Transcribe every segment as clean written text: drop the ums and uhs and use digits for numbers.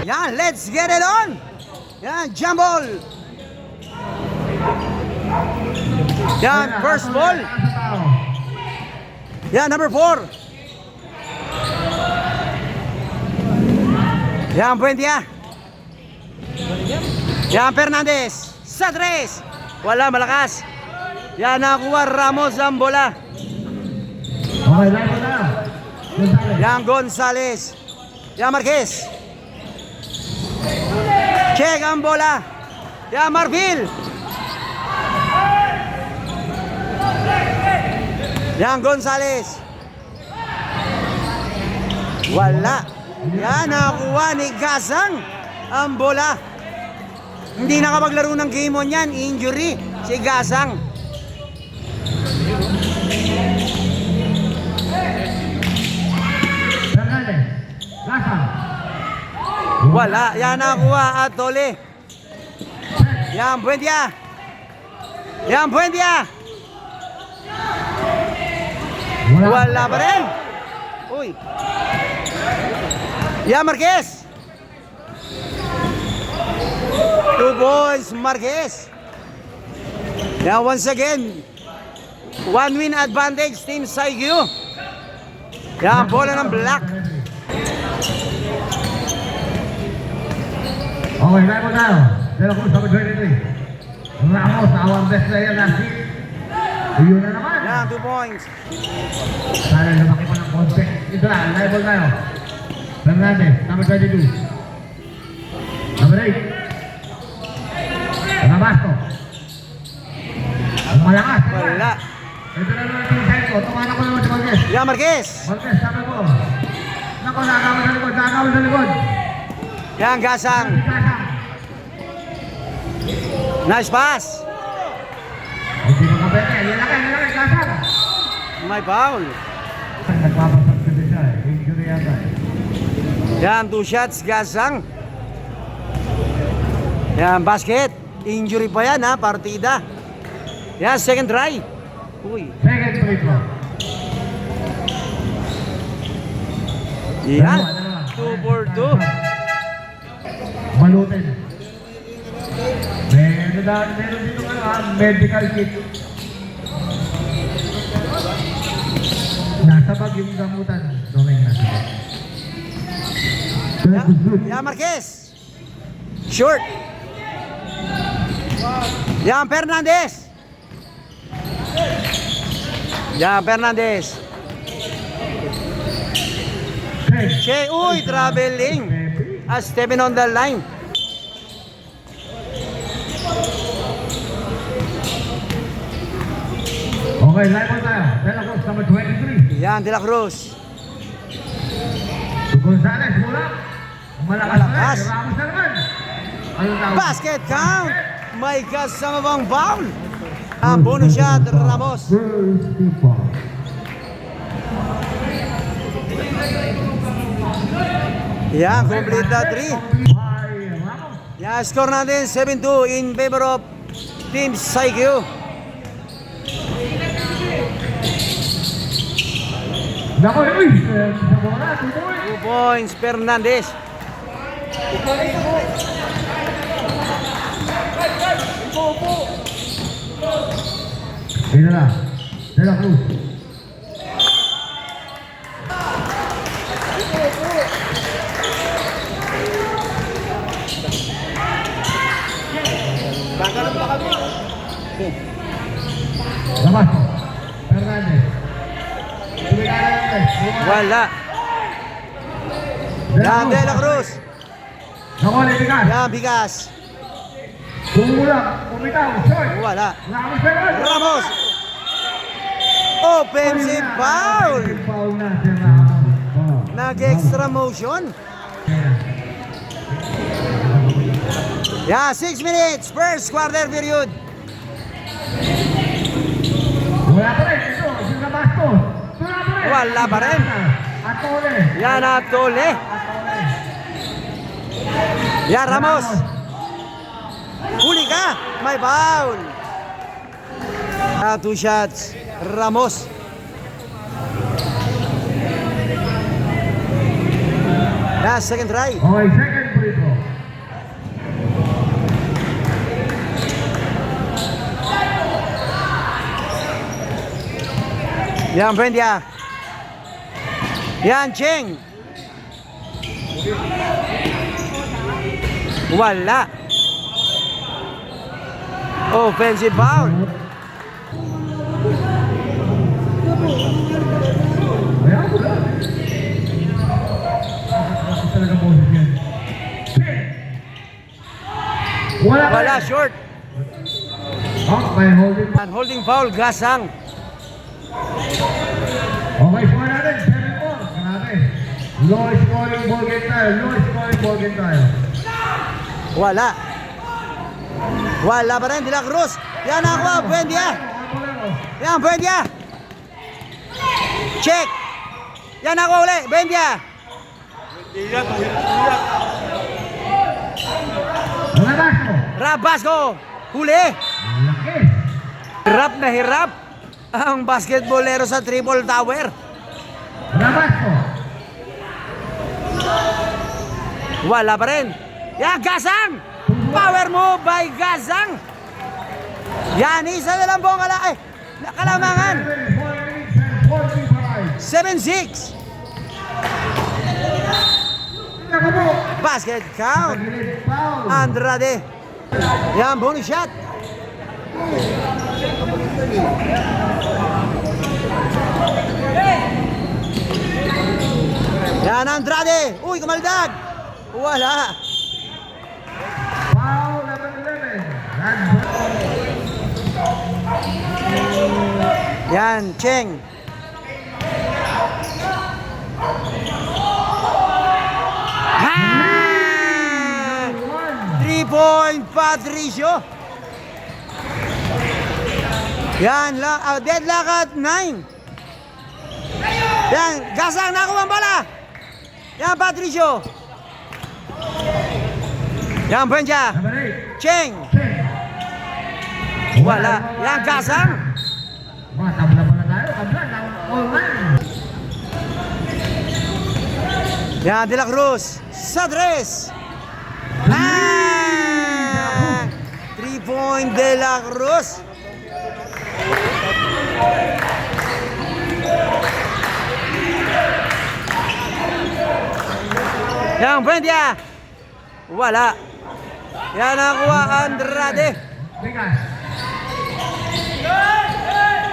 Yan, let's get it on. Yan, jump ball. Yan, first ball. Yan, number 4. Yan, Buendia. Yan, Fernandez. Sa 3. Wala, malakas. Yan, nakuha Ramos ang bola. Okay, live na. Yan, Gonzales. Yan, Marquez. Check ang bola. Yan, Marfil. Yan, Gonzales. Wala. Yan, nakuha ni Gazang ang bola. Hindi nakapaglaro ng game on yan. Injury si Gazang. Fernandez. Gasang. Wala. Yan, nakuha at Tole. Yan, Buendia. Yan, Buendia. Wala pa rin. Uy. Yan, Marquez. 2 points, Marquez. Yan, once again. 1 win advantage, Team Saigyo. Yan, bola ng black. Okay, live na tayo. Dela Cruz, number 23. Ramos, our best player last week. Yun na naman. Yan, 2 points. Sana lumaki pa ng konti. Ito na, live ball tayo. Fernandez, number 22. Number 8. Nabasto. Malakas. Wala. Ito na naman yung side ko. Tumana ko naman si Marquez. Yan, Marquez. Marquez, sabi ko. Nako, nakakawin sa likod. Nakakawin sa likod. Yan, Gasang. Gasang. Nice pass. Hindi makabete. Lalaki, Gasang. May foul. Nagpapasabsabit siya eh. Injury yata eh. Yan, 2 shots, Gasang. Yan, basket. Injury pa yan, ha, partida. Yan, second try. Uy. Second free throw. Yan, 2 for 2. Balutin. Meron dito medical kit. Nasa bag yung gamutan. Gawin natin. Yan, Marquez. Short. Yan, Fernandez. Yan, Fernandez. Che, uy, traveling. Stepping on the line. Okay, live on tayo. Dela Cruz, number 23. Yan, De La Cruz. Gonzales, mula. Malakas na Malakas. rin. Ramos na naman. Ano tawag? Basket count. May kasama bang foul? Ang bonus shot, Ramos. First people. Yan, complete na 3. By Ramos. Yan, score natin 7-2 in favor of Team Saigyo. Nako, uy! Sa bola, 2 2 points. points, Fernandez. Ito na. Dela Cruz. Labasto. Fernandez. Wala. Yan, De La Cruz. Nako, Libigas. Yan, Bigas. Bumulang. Bumitaw. Short. Wala. Ramos na naman. Ramos. Offensive foul. Foul na si Ramos. Nag-extra motion. Yan, 6 minutes. First quarter period. Wala pa rin. Ito, si Labasto. Wala pa rin. Atole. Yan, Atole. Yan, Ramos. Huli ka. May foul. 2 shots. Ramos. Last second try. Okay, second free throw. Yan, Buendia. Yan, Cheng. Wala. Offensive foul. Ayan, wala. Talaga boses yan. Wala pa Wala, rin. short. Oh, may holding. And holding foul, Gasang. Okay, score natin. 7-4. Grabe. Low scoring ball game tayo. Low scoring ball game tayo. Wala. Wala pa rin, De La Cruz. Yan ako, Buendia. Yan, Buendia. Check. Yan ako uli, Buendia. Rabasco. Rabasco. Huli. Laki. Hirap na hirap ang basketballero sa Triple Tower. Rabasco. Wala pa rin. Yan, Gasang. Power move by Gasang. Yan, isa na lang buong kalamangan. 7-6. Basket count. Andrade. Yan, bonus shot. Yan, Andrade. Uy, kamaldag. Wala. Foul number 11. Yan, Cheng. Ha! 3-point Patricio. Yan, deadlock at 9. Yan, Gasang nakuha ang bala. Yan, Patricio. Yan, Buendia. Number 8. Cheng. Wala. Yan, Gasang. Mga tabla pa na tayo. Tabla ng all-nine. Yan, De La Cruz. Sa tres. 3-point De La Cruz. Yan, Buendia. Wala. Yan nakuha Andrade. Bigas.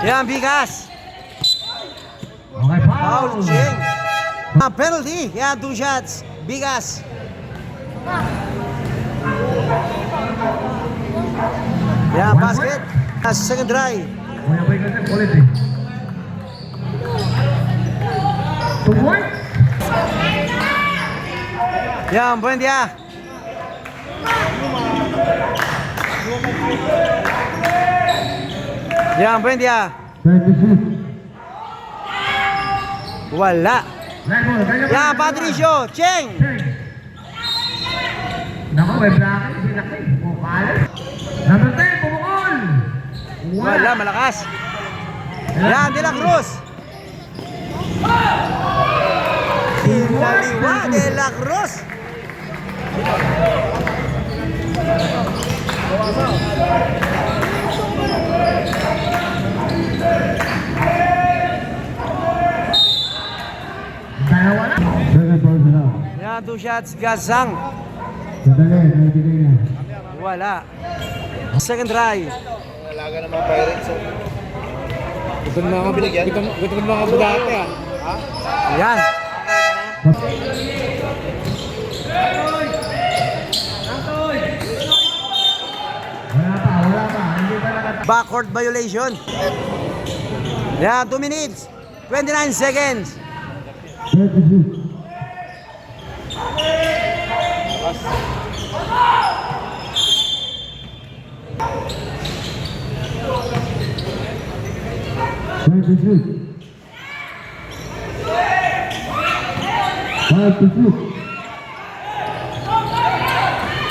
Yan, Bigas. Okay, Foul, foul. Cheng. Penalty. Yan, 2 shots. Bigas. Yan, basket. Second try. Kuya Boy kasi ulit eh. 2 points. Yan, Buendia. Yan, Buendia. 26. Wala. Level, ganyan Yan, Patricio. Cheng. Naku, may bracket. Sinaki. Bukal. Number 10, pumukol. Wala, malakas. Yan, De La Cruz. Kinaliwa, De La Cruz. Dalawa na. Yan, 2 shots. Gasang. Sandali, naibigay na. Wala. Second try. Alaga ng mga Pirates. Gusto ng mga Binigyan? gusto ng mga budate ah. Yan. Wala pa. Hindi pa nakat... Backcourt violation. Yan, 2 minutes. 29 seconds. 36.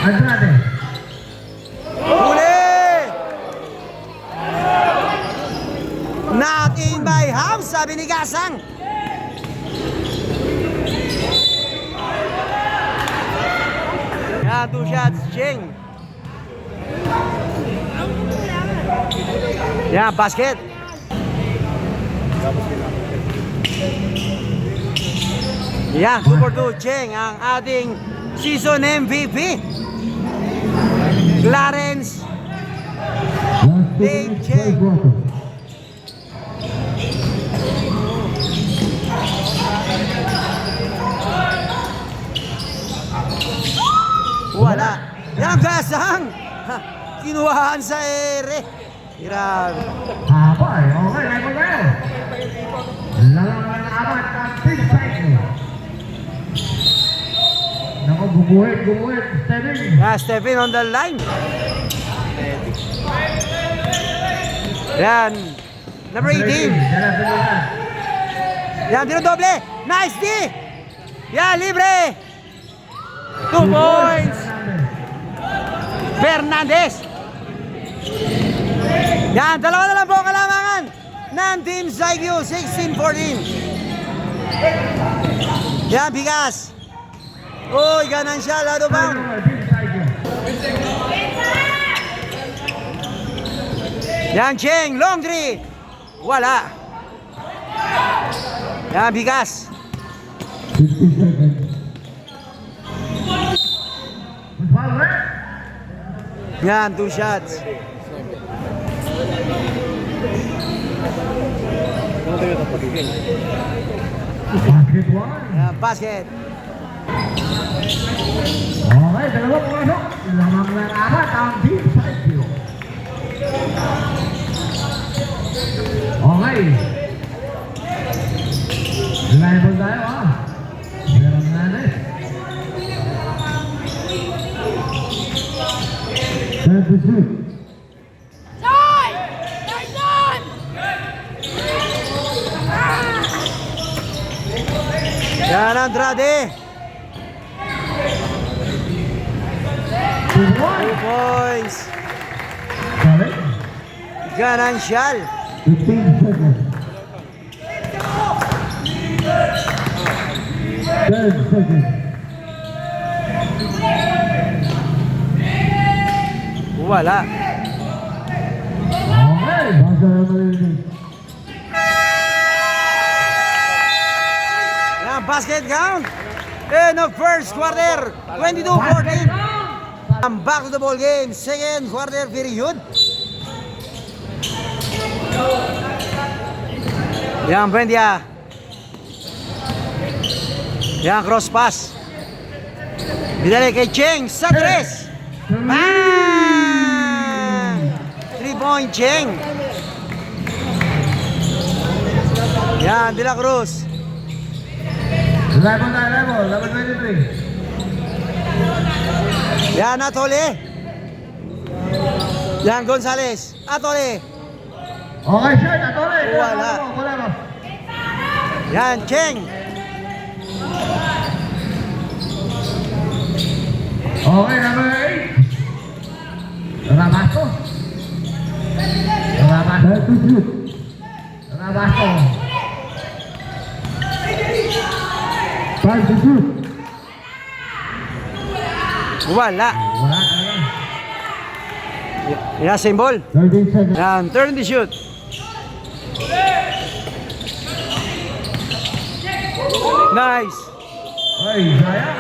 Andrade. Huli! Not in by half, sabi ni Gasang. Yan, 2 shots, Cheng. Yan, basket. Yan, 2 for 2, Cheng, ang ating season MVP. Clarence Dave Cheng. Wala. Yan, Gasang. Ha, kinuhaan sa ere. Grabe. Habay, okay, level tayo. Lalangan na amat ang big cycle. Naku, gumuhit, stepping. Yan, Stephen on the line. Yan. Number 18. Yan, dinodoble. Nice D. Yan, libre. 2 points. Fernandez. Yan, dalawa na lang po kalamangan ng Team Zaigyu, 16-14. Yan, bigas. Uy, ganan siya, lado bound. Yan, Cheng, long three. Wala. Yan, bigas. 50 seconds. Yan, 2 shots. Basket one. Yan, basket. Okay, dalawa pumasok. Lamang na apat ang Team Zaigyu. Okay. Reliable tayo ha. Meron na natin. 32. Yan, Andrade. 2 points. Sorry? Ganancial. 15 seconds. 10 seconds. Wala. Okay. Basta na marinig. Yan, basket count. In the first quarter, 22-14. I'm back to the ball game. Second quarter period. Yan, Buendia. Yan, cross pass. Bidali kay Cheng sa 3. Bang! 3-point Cheng. Yan, De La Cruz. Level na level. Level 23. Yan, Atole. Yan, Gonzales. Atole. Okay, shot. Atole. Wala. Wala. Yan, Cheng. Okay, number 8. Rabasto. Rabasto. Rabasto. 5 to shoot. Wala. Wala talaga. Yan, symbol. 13 seconds. Yan, turn the shoot. Nice. Ay, sayang.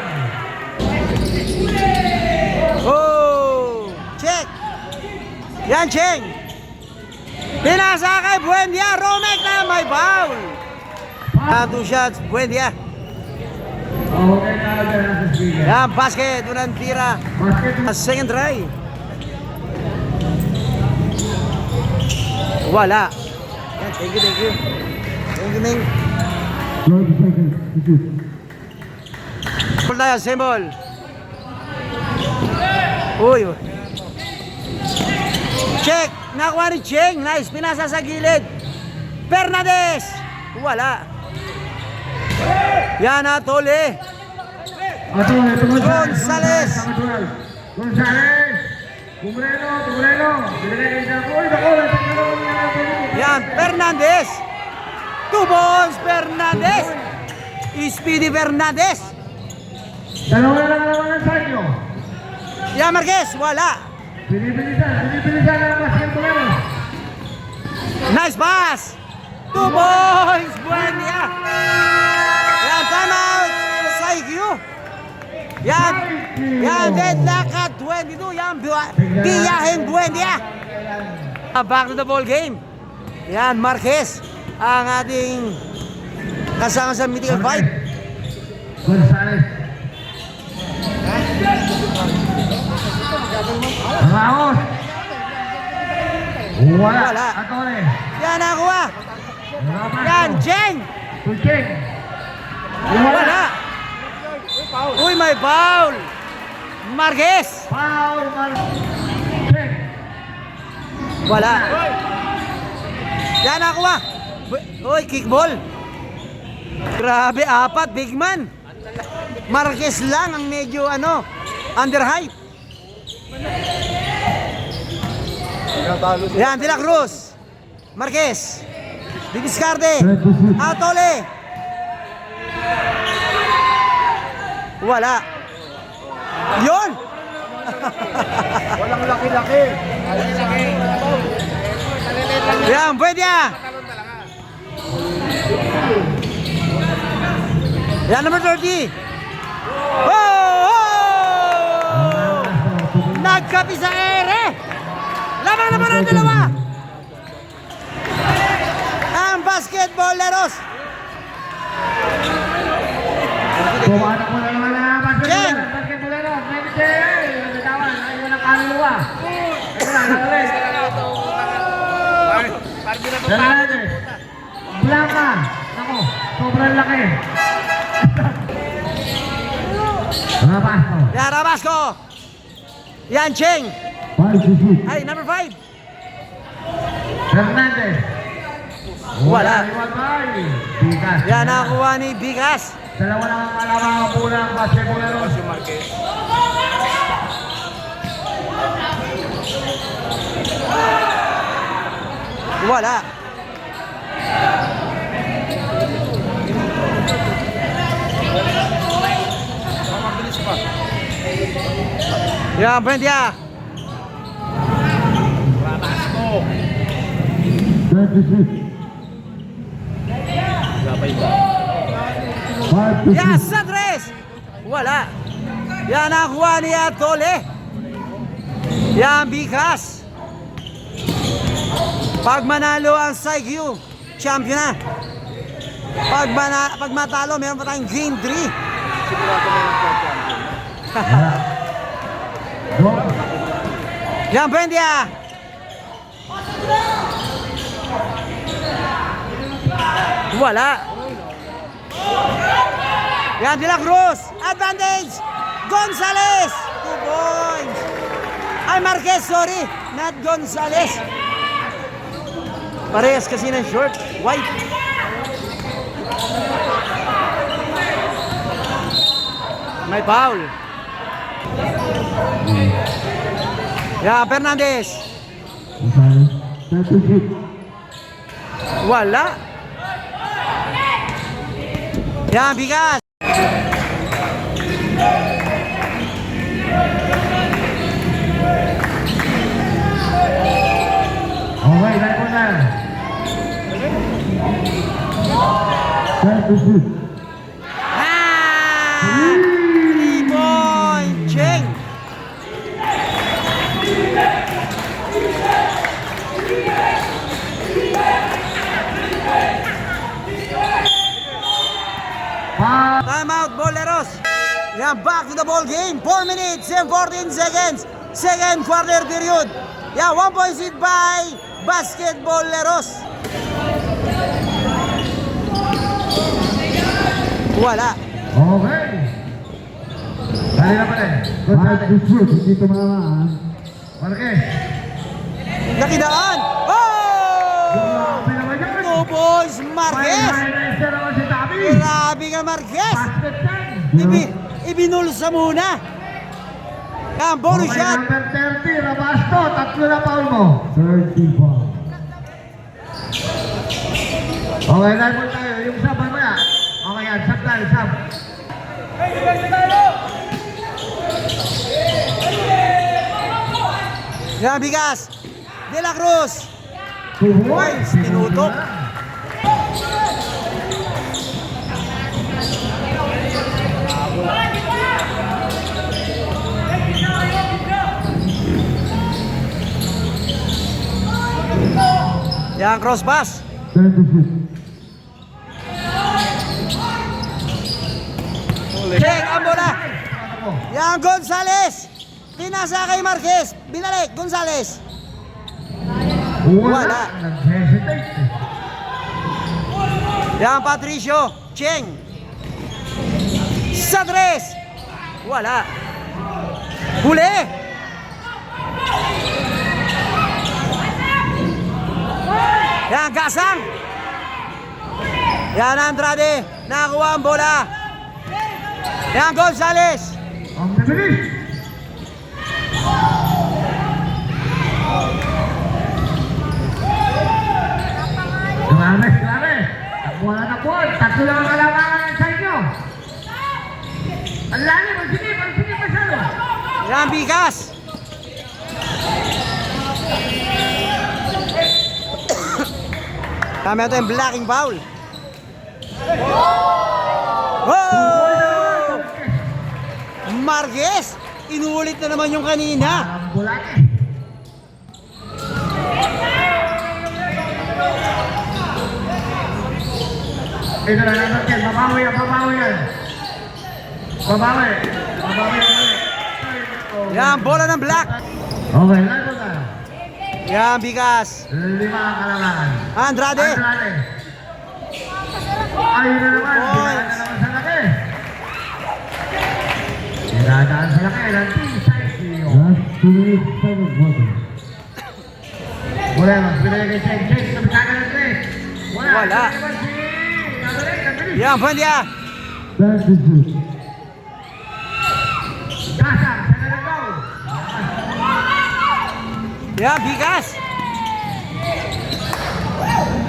Oh! Check! Yan, Cheng! Pinasa kay Buendia. Romek na may foul. 2 shots, Buendia. Okay na agad sa speaker. Yan, basket. Unang tira. Basket. Second try. Wala. Yan, thank you, thank you. Thank you, Ming. 12 seconds to shoot. Ball tayo, symbol. Uy. Check. Nakuha ni Cheng. Nice. Pinasa sa gilid. Fernandez. Wala. Yan, Atole. Ito, Gonzales. Gonzales. Tumureno. Binigay kayo sa uy, naku, nagkakaroon niya natin. Yan, Fernandez. 2 balls, Fernandez. Speedy Fernandez. Dalawa na lang naman ang sa inyo. Yan, Marquez, wala. Binibilisan ang basketballero. Nice pass. 2 points, Buendia. Yan, time out. Saigyu. Yan, deadlock at 22. Yan, Biyahin Buendia. Back to the ball game. Yan, Marquez, ang ating kasama sa mythical fight. Gonzales. Ramos. Wala. Atore. Yan, nakuha. Yan, Jeng. Tulcheng. Wala. Uy, may foul. Marquez. Foul. Check. Wala. Yan, nakuha. Uy, kickball. Grabe, 4, big man. Marquez lang ang medyo under height. Yan, De La Cruz. Marquez. Didiscarte. Atole. Wala. Yon. Walang laki-laki. Yan, pwede ah. Yan, number 30. Oh! Nagkapi sa ere. Laban naman ang dalawa. Ang basketballeros. Bumatak mo na naman na Jen. basketballero. Nagtawan. Ayun ang kaluluwa. Hernandez. Blanca. Ako, sobrang laki. Rabasco. Yan, Rabasco. Yan, Cheng. Ay, number 5. Hernandez. Wala. Bigas. Yan, nakakuha ni Bigas. Dalawa lang ang alamang ang pulang basketballero. Si Marquez. Wala. Mabilis pa. Yan, Buendia. Rabasco. Gabay ba? Yan, Sadres. Wala. Yan, nakakuha ni Atole. Yan, Bigas. Pag manalo ang Saigyu, champion na. Pag matalo, meron pa tayong game 3. Sigurado na yung champion. Yan, Buendia. Wala. Yan, De La Cruz. Advantage. Gonzales. 2 points. Ay, Marquez, sorry. Not Gonzales. Parehas kasi ng short. White. May foul. Yan, Fernandez. Wala. Yan, Bigas. Okay, dahil po na. Ah! 3-point Cheng. Time out, Boleros. Yan, back to the ball game. 4 minutes and 14 seconds. Second quarter period. Yan, 1 point lead by Basketballeros. Wala. Okay. Dali na pa rin. Hindi tumamaan. Marquez. Nakidaan. Oh! 2 points, Marquez. Grabe ka, Marquez. Ibinulsa muna. Yan, bonus Okay, shot. number 30, Rabasto. Tatlo na foul mo. 30 foul. Okay, dahil po tayo. Yung sub, ano yan? Okay yan, sub tayo, sub. Yan, bigas. De La Cruz. 2 Points, tinutok. Yan, cross pass. 36. Check ang bola. Yan, Gonzales. Pinasa kay Marquez. Binalik, Gonzales. Wala. Nag-hesitate. Yan, Patricio. Cheng. Sa tres. Wala. Huli. Yan, Gasang. Yan, Andrade. Nakakuha ang bola. Yan, Gonzales. Ang nabilis. Grabe, grabe. Takbuhan na takbuhan. Tatlo lang ang kalamangan sa inyo. Ang lalim, ang sinip masyado. Yan, bigas. Tama ito yung blocking foul. Oh! Marquez, inuulit na naman yung kanina. Ang bulan eh. Ito na naman yan. Babawi yan. Babawi. Babawi ulit. Yan, bola ng black. Okay, lago na. Yan, bigas. 5 ang kalamangan. Andrade. Ayun na naman. Dinadaan naman sa laki. Dinadaan sa laki. Team Saigyo. Wala naman. Pinagay kay Cheng. Cheng, sabisaga ng 3. Wala. Yan, Buendia. Gasang. Sana na daw. Yan, bigas.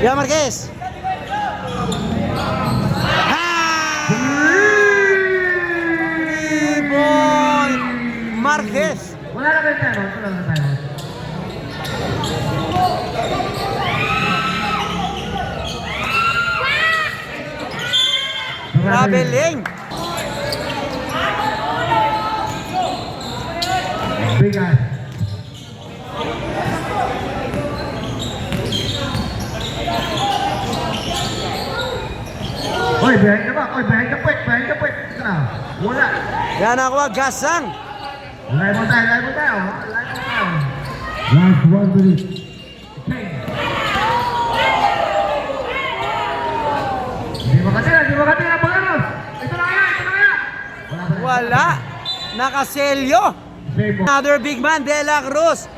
Yan, Marquez. Boy Marquez. Wala na ba yung time out? Wala na time out. Traveling. Bigas. Oy, behind the back. Oy, behind the point. Behind the point. Wala. Yan ako, Gasang. Live mo tayo. Live mo tayo. Live mo tayo. Last 1 minute. Hindi makatira. Hindi makatira. Pagkaros. Ito na kaya. Ito na kaya. Wala. Nakaselyo. Save mo. Another big man, De La Cruz.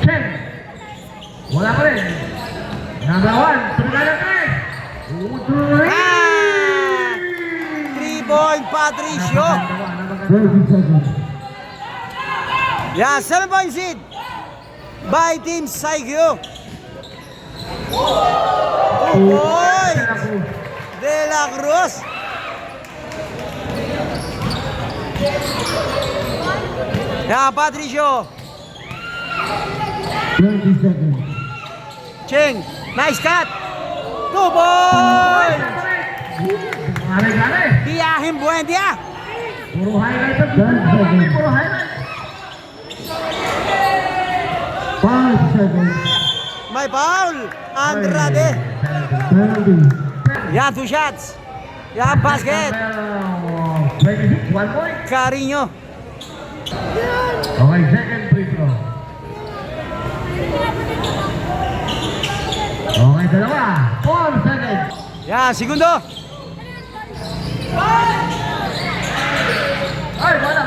Cheng. Wala pa rin. Number 1. Tuloy na 3. Ah! 3-point Patricio. 30 seconds. Yan, 7-point seed by Team Saigyo. 2 points. De La Cruz. Yan, Patricio. 20 seconds. Cheng, nice cut. 2 points. Gare. Biyahin Buendia. Puro highlight. Puro highlight. 5 seconds. May foul. Andrade. 30. Yan, 2 shots. Yan, basket. 26, 1 point. Carino. Okay, second free throw. Okay, dalawa. 4 seconds. Yan, segundo. Ay, wala.